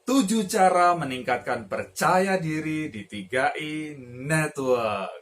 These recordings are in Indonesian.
7 cara meningkatkan percaya diri di 3i Network.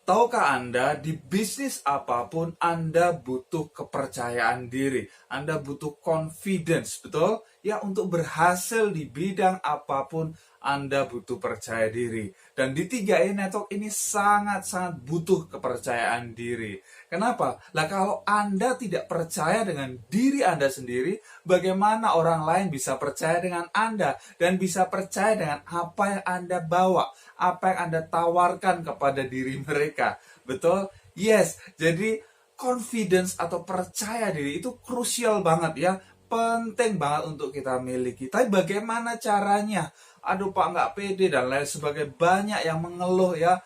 Tahukah Anda, di bisnis apapun Anda butuh kepercayaan diri. Anda butuh confidence, betul? Ya, untuk berhasil di bidang apapun Anda butuh percaya diri. Dan di 3i Network ini sangat-sangat butuh kepercayaan diri. Kenapa? Lah kalau Anda tidak percaya dengan diri Anda sendiri, bagaimana orang lain bisa percaya dengan Anda dan bisa percaya dengan apa yang Anda bawa, apa yang Anda tawarkan kepada diri mereka. Betul? Yes. Jadi confidence atau percaya diri itu krusial banget ya. Penting banget untuk kita miliki. Tapi bagaimana caranya? Aduh Pak, nggak pede dan lain sebagainya. Banyak yang mengeluh ya.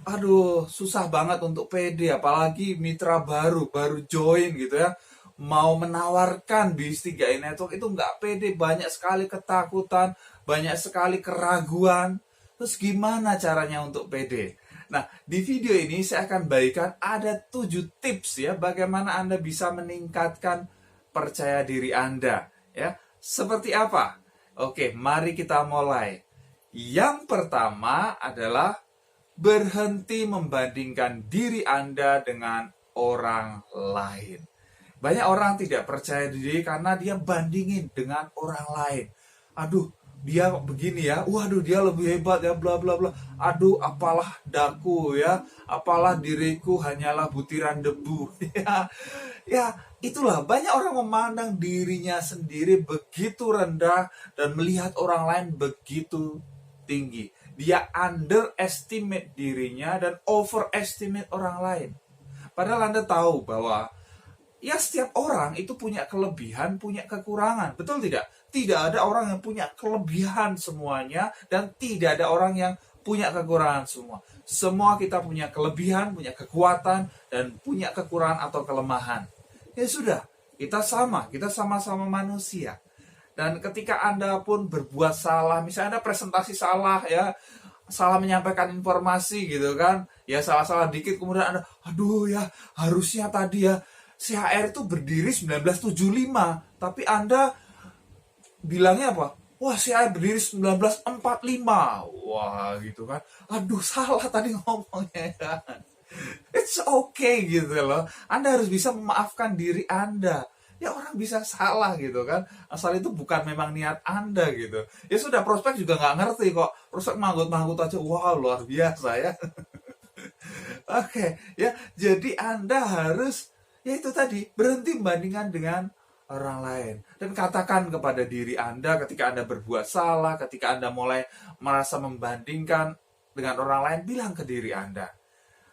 Aduh, susah banget untuk pede. Apalagi mitra baru join gitu ya. Mau menawarkan bisnis 3i Network itu nggak pede. Banyak sekali ketakutan, banyak sekali keraguan. Terus gimana caranya untuk pede? Nah, di video ini saya akan bagikan ada 7 tips ya bagaimana Anda bisa meningkatkan percaya diri Anda ya. Seperti apa? Oke, mari kita mulai. Yang pertama adalah berhenti membandingkan diri Anda dengan orang lain. Banyak orang tidak percaya diri karena dia bandingin dengan orang lain. Aduh, dia begini ya, waduh dia lebih hebat ya, bla bla bla. Aduh, apalah daku ya, apalah diriku hanyalah butiran debu. Ya, itulah banyak orang memandang dirinya sendiri begitu rendah dan melihat orang lain begitu tinggi. Dia underestimate dirinya dan overestimate orang lain. Padahal Anda tahu bahwa ya setiap orang itu punya kelebihan, punya kekurangan. Betul tidak? Tidak ada orang yang punya kelebihan semuanya dan tidak ada orang yang punya kekurangan semua. Semua kita punya kelebihan, punya kekuatan, dan punya kekurangan atau kelemahan. Ya sudah, kita sama-sama manusia. Dan ketika Anda pun berbuat salah, misalnya Anda presentasi salah ya, salah menyampaikan informasi gitu kan, ya salah-salah dikit kemudian Anda, aduh ya harusnya tadi ya CHR itu berdiri 1975, tapi Anda bilangnya apa? Wah, CHR berdiri 1945. Wah, gitu kan. Aduh, salah tadi ngomongnya kan. It's okay gitu loh. Anda harus bisa memaafkan diri Anda. Ya orang bisa salah gitu kan. Asal itu bukan memang niat Anda gitu. Ya sudah, prospek juga nggak ngerti kok. Prospek manggut-manggut aja. Wah, luar biasa ya. Oke, ya. Jadi Anda harus ya itu tadi, berhenti membandingkan dengan orang lain. Dan katakan kepada diri Anda ketika Anda berbuat salah, ketika Anda mulai merasa membandingkan dengan orang lain, bilang ke diri Anda,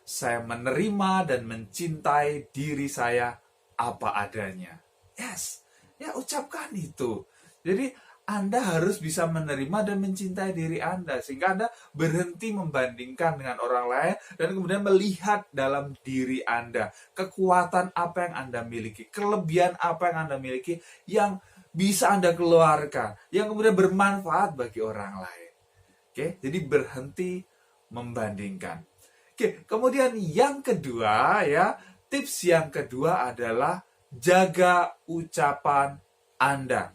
saya menerima dan mencintai diri saya apa adanya. Yes, ya ucapkan itu. Jadi Anda harus bisa menerima dan mencintai diri Anda sehingga Anda berhenti membandingkan dengan orang lain dan kemudian melihat dalam diri Anda kekuatan apa yang Anda miliki, kelebihan apa yang Anda miliki yang bisa Anda keluarkan, yang kemudian bermanfaat bagi orang lain. Oke, jadi berhenti membandingkan. Oke, kemudian yang kedua ya, tips yang kedua adalah jaga ucapan Anda.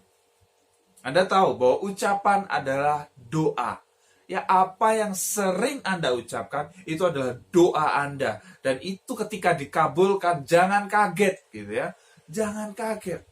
Anda tahu bahwa ucapan adalah doa. Ya, apa yang sering Anda ucapkan itu adalah doa Anda. Dan itu ketika dikabulkan, jangan kaget gitu ya. Jangan kaget.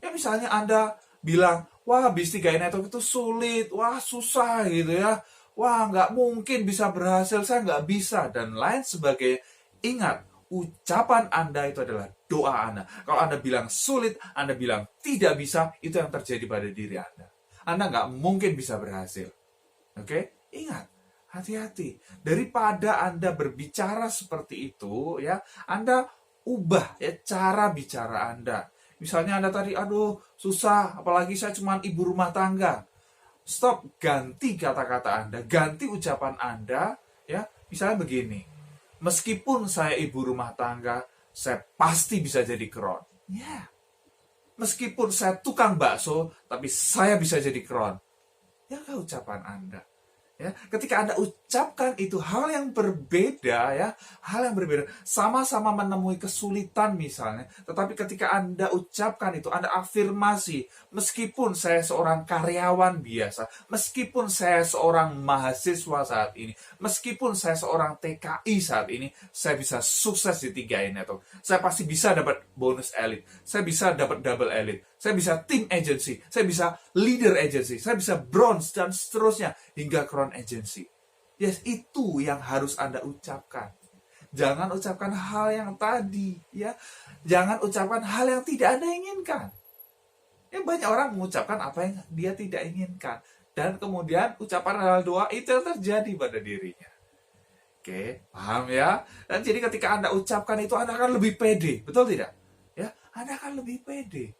Ya misalnya Anda bilang, wah bisnis 3i Network itu sulit, wah susah gitu ya. Wah nggak mungkin bisa berhasil, saya nggak bisa. Dan lain sebagainya. Ingat, ucapan Anda itu adalah doa Anda. Kalau Anda bilang sulit, Anda bilang tidak bisa, itu yang terjadi pada diri Anda. Anda nggak mungkin bisa berhasil. Oke? Ingat, hati-hati. Daripada Anda berbicara seperti itu, ya, Anda ubah ya cara bicara Anda. Misalnya Anda tadi, aduh susah, apalagi saya cuma ibu rumah tangga. Stop, ganti kata-kata Anda, ganti ucapan Anda, ya. Misalnya begini, meskipun saya ibu rumah tangga, saya pasti bisa jadi kron. Ya. Meskipun saya tukang bakso, tapi saya bisa jadi kron. Jaga ucapan Anda. Ya, ketika Anda ucapkan itu hal yang berbeda, ya, hal yang berbeda, sama-sama menemui kesulitan misalnya, tetapi ketika Anda ucapkan itu, Anda afirmasi, meskipun saya seorang karyawan biasa, meskipun saya seorang mahasiswa saat ini, meskipun saya seorang TKI saat ini, saya bisa sukses di 3 ini, atau saya pasti bisa dapat bonus elite, saya bisa dapat double elite, saya bisa team agency, saya bisa leader agency, saya bisa bronze, dan seterusnya, hingga crown agency. Yes, itu yang harus Anda ucapkan. Jangan ucapkan hal yang tadi, ya. Jangan ucapkan hal yang tidak Anda inginkan. Ya, banyak orang mengucapkan apa yang dia tidak inginkan. Dan kemudian ucapan hal doa itu yang terjadi pada dirinya. Oke, paham ya? Dan jadi ketika Anda ucapkan itu, Anda akan lebih pede. Betul tidak? Ya, Anda akan lebih pede.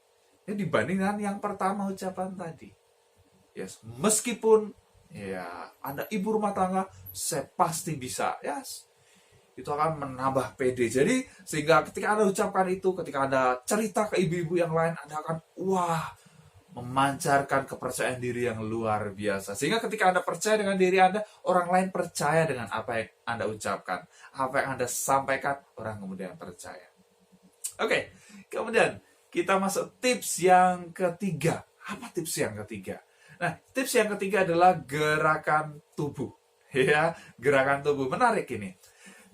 Ya, dibandingkan yang pertama ucapan tadi. Yes, meskipun ya Anda ibu rumah tangga, saya pasti bisa. Yes, itu akan menambah PD. Jadi sehingga ketika Anda ucapkan itu, ketika Anda cerita ke ibu-ibu yang lain, Anda akan memancarkan kepercayaan diri yang luar biasa. Sehingga ketika Anda percaya dengan diri Anda, orang lain percaya dengan apa yang Anda ucapkan. Apa yang Anda sampaikan, orang kemudian percaya. Oke, kemudian kita masuk tips yang ketiga. Apa tips yang ketiga? Nah, tips yang ketiga adalah gerakan tubuh. Ya, gerakan tubuh. Menarik ini.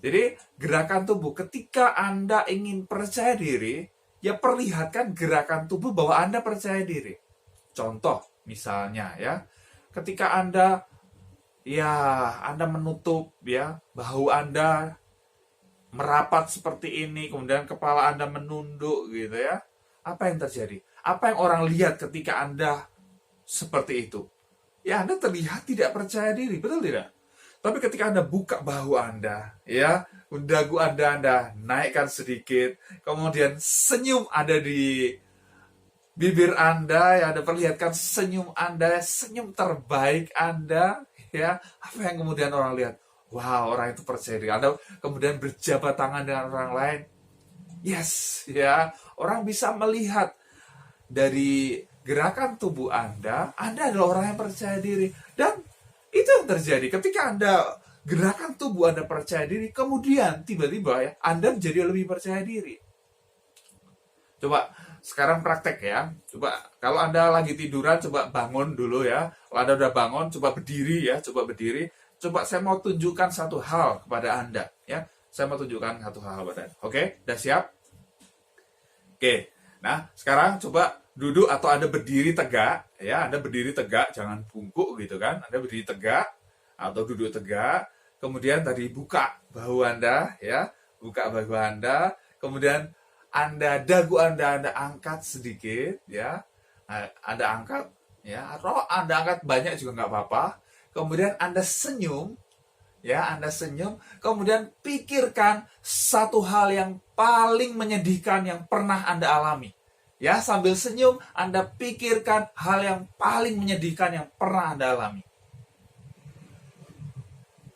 Jadi, gerakan tubuh ketika Anda ingin percaya diri, ya perlihatkan gerakan tubuh bahwa Anda percaya diri. Contoh, misalnya ya, ketika Anda menutup ya bahu Anda merapat seperti ini, kemudian kepala Anda menunduk gitu ya. Apa yang terjadi? Apa yang orang lihat ketika Anda seperti itu? Ya, Anda terlihat tidak percaya diri, betul tidak? Tapi ketika Anda buka bahu Anda, ya, dagu Anda naikkan sedikit, kemudian senyum ada di bibir Anda, ya, Anda perlihatkan senyum Anda, senyum terbaik Anda, ya, apa yang kemudian orang lihat? Wow, orang itu percaya diri. Anda kemudian berjabat tangan dengan orang lain. Yes, ya, orang bisa melihat dari gerakan tubuh Anda adalah orang yang percaya diri. Dan itu yang terjadi ketika Anda gerakan tubuh Anda percaya diri, kemudian tiba-tiba ya Anda menjadi lebih percaya diri. Coba sekarang praktek ya. Coba kalau Anda lagi tiduran, coba bangun dulu ya. Kalau Anda udah bangun, coba berdiri ya, coba berdiri. Coba saya mau tunjukkan satu hal kepada Anda ya. Saya mau tunjukkan satu hal kepada Anda. Oke, udah siap? Oke. Nah, sekarang coba duduk atau Anda berdiri tegak, ya, Anda berdiri tegak, jangan bungkuk gitu kan. Anda berdiri tegak atau duduk tegak, kemudian tadi buka bahu Anda, ya, buka bahu Anda, kemudian dagu Anda angkat sedikit, ya, Anda angkat, ya, atau Anda angkat banyak juga nggak apa-apa. Kemudian Anda senyum, ya, Anda senyum, kemudian pikirkan satu hal yang paling menyedihkan yang pernah Anda alami. Ya, sambil senyum, Anda pikirkan hal yang paling menyedihkan yang pernah Anda alami.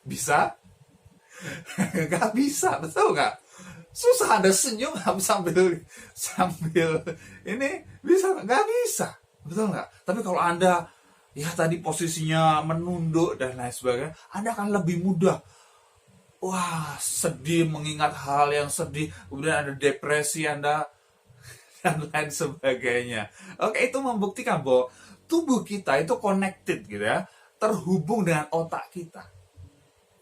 Bisa? Nggak bisa, betul nggak? Susah Anda senyum sambil ini bisa nggak bisa, betul nggak? Tapi kalau Anda ya tadi posisinya menunduk dan lain sebagainya, Anda akan lebih mudah. Wah, sedih mengingat hal yang sedih, kemudian ada depresi Anda dan lain sebagainya. Oke, itu membuktikan bahwa tubuh kita itu connected gitu ya, terhubung dengan otak kita.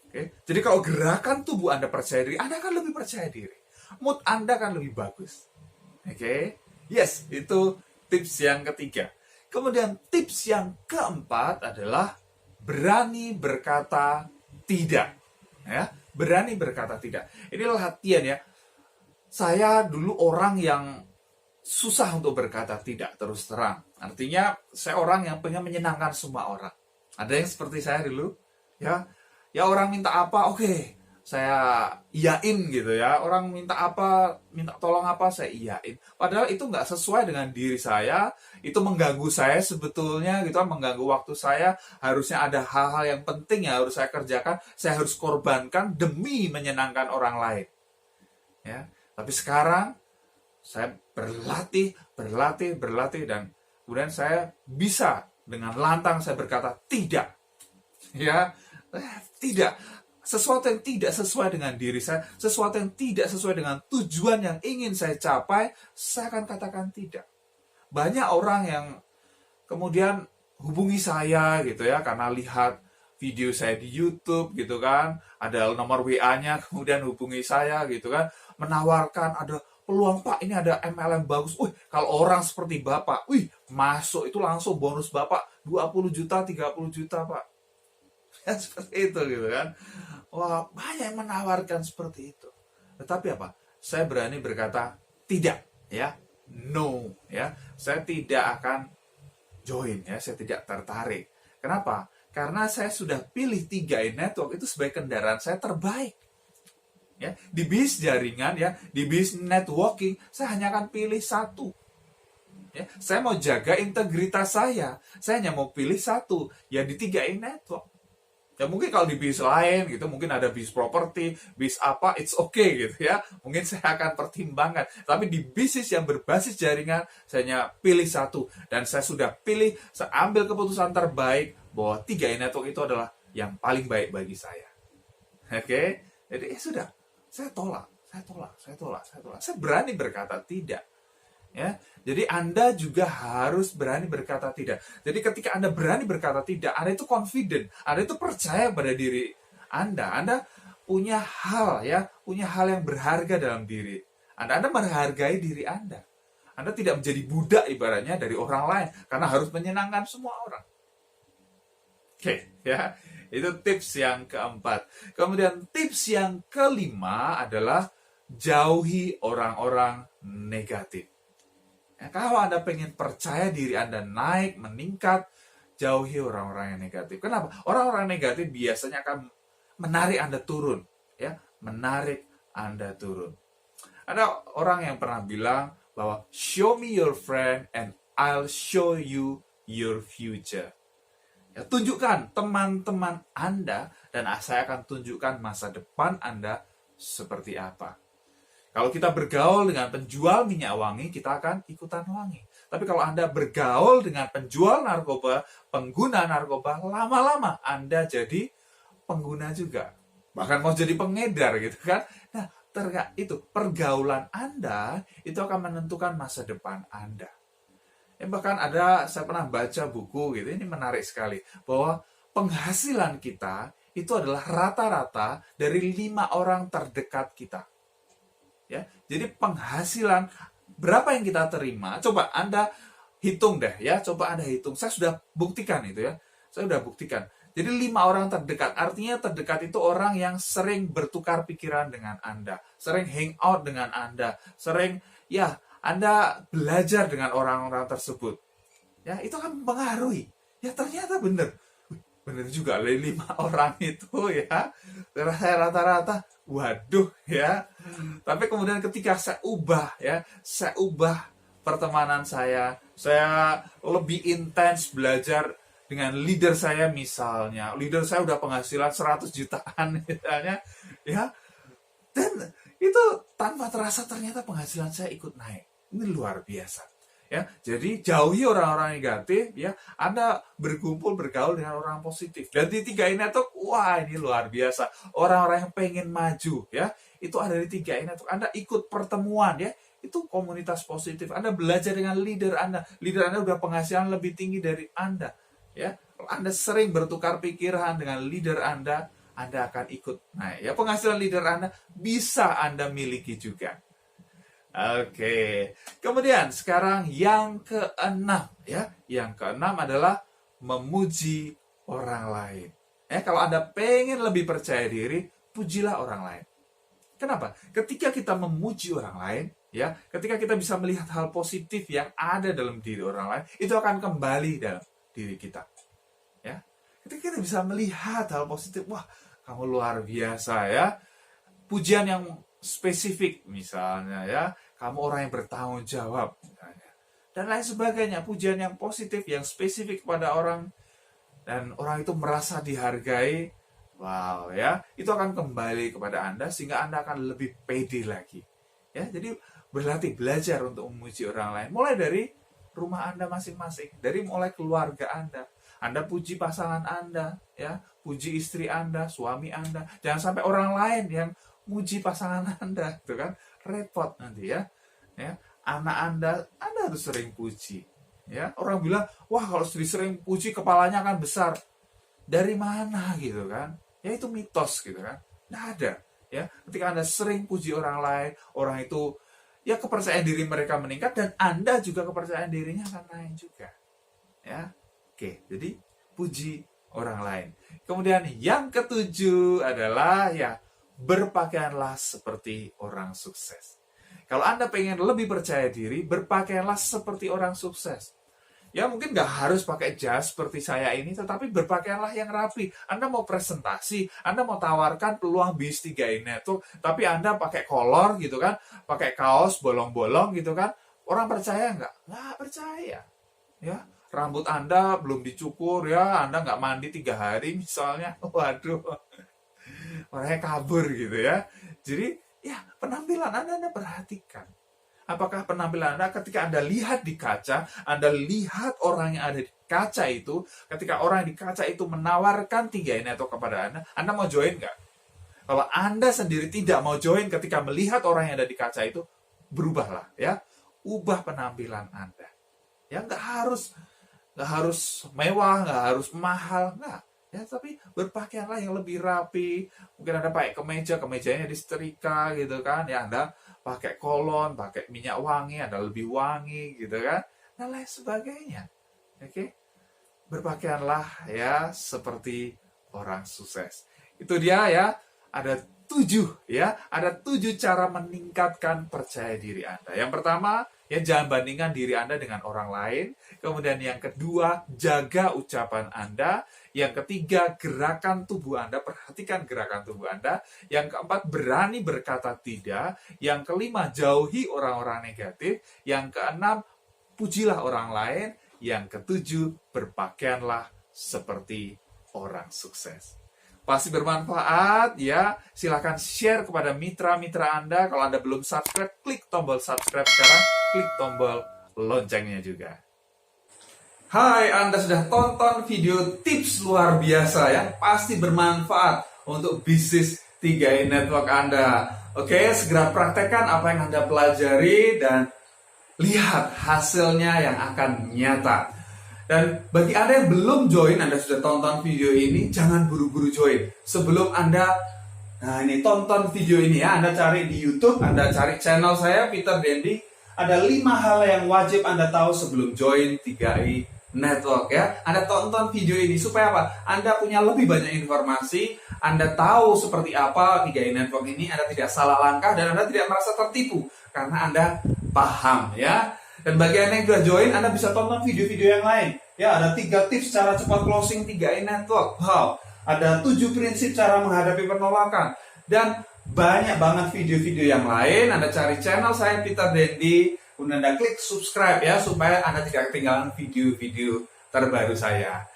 Oke, jadi kalau gerakan tubuh Anda percaya diri, Anda akan lebih percaya diri. Mood Anda akan lebih bagus. Oke, yes, itu tips yang ketiga. Kemudian tips yang keempat adalah berani berkata tidak. Ya, berani berkata tidak. Inilah latihan ya. Saya dulu orang yang susah untuk berkata tidak terus terang. Artinya saya orang yang pengen menyenangkan semua orang. Ada yang seperti saya dulu, ya. Ya orang minta apa, oke, saya iyain gitu ya. Orang minta apa, minta tolong apa, saya iyain. Padahal itu nggak sesuai dengan diri saya. Itu mengganggu saya sebetulnya gitu, mengganggu waktu saya. Harusnya ada hal-hal yang penting yang harus saya kerjakan. Saya harus korbankan demi menyenangkan orang lain. Ya, tapi sekarang saya berlatih dan kemudian saya bisa dengan lantang saya berkata tidak. Ya, tidak. Sesuatu yang tidak sesuai dengan diri saya, sesuatu yang tidak sesuai dengan tujuan yang ingin saya capai, saya akan katakan tidak. Banyak orang yang kemudian hubungi saya gitu ya, karena lihat video saya di YouTube gitu kan, ada nomor WA-nya, kemudian hubungi saya gitu kan, menawarkan ada peluang Pak, ini ada MLM bagus. Kalau orang seperti Bapak, masuk itu langsung bonus Bapak 20 juta, 30 juta Pak. Ya, seperti itu gitu kan. Wah, banyak yang menawarkan seperti itu. Tetapi apa? Saya berani berkata tidak, ya. No, ya. Saya tidak akan join, ya. Saya tidak tertarik. Kenapa? Karena saya sudah pilih 3i Network itu sebagai kendaraan saya terbaik. Ya, di bis jaringan, ya, di bis networking, saya hanya akan pilih satu. Ya, saya mau jaga integritas saya hanya mau pilih satu, ya di 3i Network. Ya mungkin kalau di bis lain gitu, mungkin ada bis properti, bis apa, it's okay gitu ya. Mungkin saya akan pertimbangkan. Tapi di bisnis yang berbasis jaringan, saya hanya pilih satu. Dan saya sudah pilih, saya ambil keputusan terbaik bahwa 3i Network itu adalah yang paling baik bagi saya. Oke? Jadi sudah, saya tolak. Saya berani berkata tidak. Ya, jadi Anda juga harus berani berkata tidak. Jadi ketika Anda berani berkata tidak, Anda itu confident, Anda itu percaya pada diri Anda. Anda punya hal yang berharga dalam diri Anda menghargai diri Anda. Anda tidak menjadi budak ibaratnya dari orang lain karena harus menyenangkan semua orang. Oke, ya. Itu tips yang keempat. Kemudian tips yang kelima adalah jauhi orang-orang negatif. Ya, kalau Anda pengen percaya diri Anda naik, meningkat, jauhi orang-orang yang negatif. Kenapa? Orang-orang negatif biasanya akan menarik Anda turun. Ya, menarik Anda turun. Ada orang yang pernah bilang bahwa show me your friend and I'll show you your future. Ya, tunjukkan teman-teman Anda dan saya akan tunjukkan masa depan Anda seperti apa. Kalau kita bergaul dengan penjual minyak wangi, kita akan ikutan wangi. Tapi kalau Anda bergaul dengan penjual narkoba, pengguna narkoba, lama-lama Anda jadi pengguna juga. Bahkan mau jadi pengedar gitu kan. Nah, itu pergaulan Anda itu akan menentukan masa depan Anda. Bahkan saya pernah baca buku gitu, ini menarik sekali, bahwa penghasilan kita itu adalah rata-rata dari 5 orang terdekat kita. Ya, jadi penghasilan berapa yang kita terima, coba Anda hitung deh ya, Saya sudah buktikan itu ya. Jadi 5 orang terdekat, artinya terdekat itu orang yang sering bertukar pikiran dengan Anda, sering hangout dengan Anda, sering Anda belajar dengan orang-orang tersebut. Ya, itu akan mempengaruhi. Ya, ternyata benar juga 5 orang itu ya. Saya rata-rata waduh ya. Tapi kemudian ketika saya ubah pertemanan saya lebih intens belajar dengan leader saya misalnya. Leader saya udah penghasilan 100 jutaan misalnya ya. Dan itu tanpa terasa ternyata penghasilan saya ikut naik. Ini luar biasa. Ya, jadi jauhi orang-orang negatif ya. Anda bergaul dengan orang positif. Dan di 3i Network, wah ini luar biasa. Orang-orang yang pengen maju ya, itu ada di 3i Network. Anda ikut pertemuan ya, itu komunitas positif. Anda belajar dengan leader Anda. Leader Anda udah penghasilan lebih tinggi dari Anda ya. Anda sering bertukar pikiran dengan leader Anda akan ikut naik. Ya, penghasilan leader Anda bisa Anda miliki juga. Oke, kemudian sekarang yang keenam ya, yang keenam adalah memuji orang lain. Kalau Anda pengen lebih percaya diri, pujilah orang lain. Kenapa? Ketika kita memuji orang lain, ya, ketika kita bisa melihat hal positif yang ada dalam diri orang lain, itu akan kembali dalam diri kita. Ya, ketika kita bisa melihat hal positif, wah, kamu luar biasa ya. Pujian yang spesifik misalnya ya, kamu orang yang bertanggung jawab misalnya, dan lain sebagainya. Pujian yang positif, yang spesifik pada orang, dan orang itu merasa dihargai. Wow ya, itu akan kembali kepada Anda sehingga Anda akan lebih pede lagi. Ya, jadi belajar untuk memuji orang lain. Mulai dari rumah Anda masing-masing, dari mulai keluarga Anda. Anda puji pasangan Anda, ya, puji istri Anda, suami Anda. Jangan sampai orang lain yang muji pasangan Anda, gitu kan? Repot nanti ya. Ya, anak Anda harus sering puji. Ya, orang bilang, wah kalau sering puji kepalanya akan besar. Dari mana gitu kan? Ya itu mitos gitu kan? Nggak ada. Ya, ketika Anda sering puji orang lain, orang itu ya kepercayaan diri mereka meningkat dan Anda juga kepercayaan dirinya akan naik juga. Ya. Oke, jadi puji orang lain. Kemudian yang ketujuh adalah ya berpakaianlah seperti orang sukses. Kalau Anda pengen lebih percaya diri, berpakaianlah seperti orang sukses. Ya mungkin nggak harus pakai jas seperti saya ini, tetapi berpakaianlah yang rapi. Anda mau presentasi, Anda mau tawarkan peluang bis 3i Network, tapi Anda pakai kolor gitu kan, pakai kaos bolong-bolong gitu kan, orang percaya nggak? Nggak percaya. Ya, rambut Anda belum dicukur ya, Anda nggak mandi 3 hari misalnya, waduh, orangnya kabur gitu ya. Jadi ya penampilan Anda perhatikan. Apakah penampilan Anda ketika Anda lihat di kaca, Anda lihat orang yang ada di kaca itu, ketika orang di kaca itu menawarkan 3i Network kepada Anda mau join nggak? Kalau Anda sendiri tidak mau join ketika melihat orang yang ada di kaca itu, berubahlah ya. Ubah penampilan Anda. Ya nggak harus mewah, nggak harus mahal, nggak. Ya, tapi berpakaianlah yang lebih rapi. Mungkin Anda pakai kemejanya disetrika gitu kan. Ya Anda pakai kolon, pakai minyak wangi, Anda lebih wangi gitu kan. Dan lain sebagainya. Oke. Berpakaianlah ya seperti orang sukses. Itu dia ya. Ada 7 ya. Ada 7 cara meningkatkan percaya diri Anda. Yang pertama, ya jangan bandingkan diri Anda dengan orang lain. Kemudian yang kedua, jaga ucapan Anda. Yang ketiga, gerakan tubuh Anda. Perhatikan gerakan tubuh Anda. Yang keempat, berani berkata tidak. Yang kelima, jauhi orang-orang negatif. Yang keenam, pujilah orang lain. Yang ketujuh, berpakaianlah seperti orang sukses. Pasti bermanfaat ya. Silahkan share kepada mitra-mitra Anda. Kalau Anda belum subscribe, klik tombol subscribe sekarang. Klik tombol loncengnya juga. Hai, Anda sudah tonton video tips luar biasa yang pasti bermanfaat untuk bisnis 3i Network Anda. Oke, segera praktekkan apa yang Anda pelajari dan lihat hasilnya yang akan nyata. Dan bagi Anda yang belum join, Anda sudah tonton video ini, jangan buru-buru join. Sebelum Anda tonton video ini ya, Anda cari di YouTube, Anda cari channel saya, Peter Dendi. Ada 5 hal yang wajib Anda tahu sebelum join 3i Network ya. Anda tonton video ini supaya apa? Anda punya lebih banyak informasi, Anda tahu seperti apa 3i Network ini, Anda tidak salah langkah dan Anda tidak merasa tertipu karena Anda paham ya. Dan bagi Anda yang sudah join, Anda bisa tonton video-video yang lain. Ya, ada 3 tips cara cepat closing 3i Network. Wow, ada 7 prinsip cara menghadapi penolakan. Dan banyak banget video-video yang lain. Anda cari channel saya, Peter Dendi. Kemudian Anda klik subscribe ya, supaya Anda tidak ketinggalan video-video terbaru saya.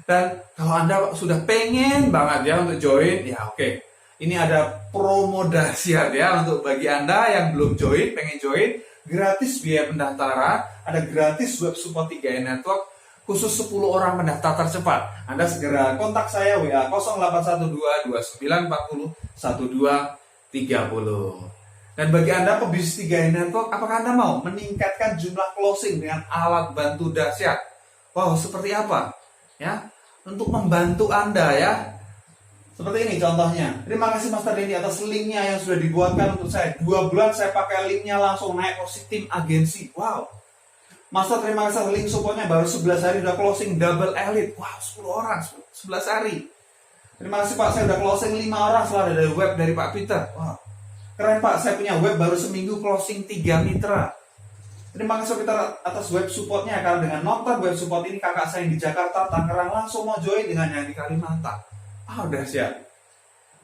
Dan kalau Anda sudah pengen banget ya untuk join, ya oke. Ini ada promo dahsyat ya untuk bagi Anda yang belum join, pengen join. Gratis biaya pendaftaran, ada gratis web support 3i Network, khusus 10 orang pendaftar tercepat. Anda segera kontak saya WA 0812 2940 1230. Dan bagi Anda pebisnis 3i Network, apakah Anda mau meningkatkan jumlah closing dengan alat bantu dahsyat? Wow, seperti apa? Ya, untuk membantu Anda ya. Seperti ini contohnya. Terima kasih Master Dendi atas linknya yang sudah dibuatkan untuk saya. 2 bulan saya pakai linknya langsung naik posisi tim agensi. Wow. Master terima kasih link supportnya baru 11 hari udah closing double elite. Wow, 10 orang 11 hari. Terima kasih Pak, saya udah closing 5 orang setelah dari web dari Pak Peter. Wow. Keren Pak, saya punya web baru seminggu closing 3 mitra. Terima kasih Peter atas web supportnya. Karena dengan nonton web support ini kakak saya yang di Jakarta, Tangerang langsung mau join dengan yang di Kalimantan. Udah siap.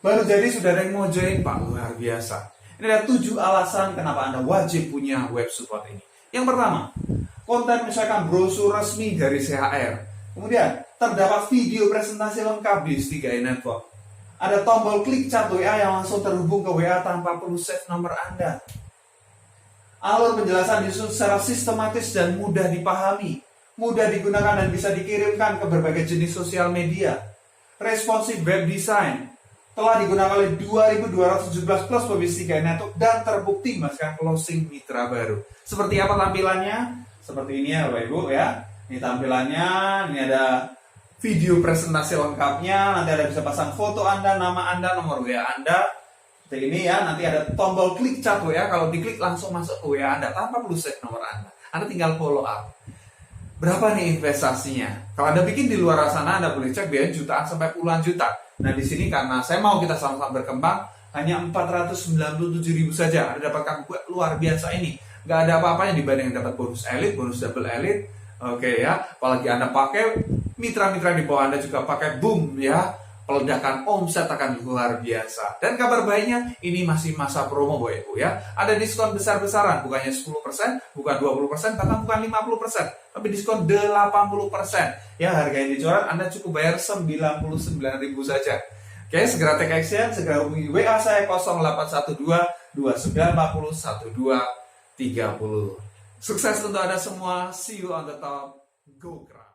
Baru jadi sudah ada yang mau join Pak, luar biasa. Ini ada 7 alasan kenapa Anda wajib punya web support ini. Yang pertama, konten misalkan brosur resmi dari CHR. Kemudian, terdapat video presentasi lengkap di 3i Network. Ada tombol klik chat WA yang langsung terhubung ke WA tanpa perlu save nomor Anda. Alur penjelasan disusun secara sistematis dan mudah dipahami, mudah digunakan dan bisa dikirimkan ke berbagai jenis sosial media. Responsive web design telah digunakan oleh 2.217 plus pebisnis network dan terbukti menghasilkan closing mitra baru. Seperti apa tampilannya? Seperti ini ya Bapak Ibu ya. Ini tampilannya, ini ada video presentasi lengkapnya, nanti ada bisa pasang foto Anda, nama Anda, nomor WA Anda. Seperti ini ya, nanti ada tombol klik chat WA, kalau diklik langsung masuk ke WA Anda tanpa perlu save nomor Anda. Anda tinggal follow up. Berapa nih investasinya? Kalau Anda bikin di luar sana, Anda boleh cek biaya jutaan sampai puluhan juta. Nah di sini karena saya mau kita sama-sama berkembang, hanya 497.000 saja Anda dapatkan buku luar biasa ini. Gak ada apa-apanya dibanding dapat bonus elite, bonus double elite. Oke ya, apalagi Anda pakai, mitra-mitra di bawah Anda juga pakai, boom ya, peledakan omset akan luar biasa. Dan kabar baiknya, ini masih masa promo Bapak Ibu ya. Ada diskon besar-besaran, bukannya 10%, bukan 20%, bahkan bukan 50%, tapi diskon 80%. Ya, harga yang dijual Anda cukup bayar 99.000 saja. Oke, segera take action, segera hubungi WA saya 0812 2940 1230. Sukses untuk Anda semua. See you on the top. Go Keras.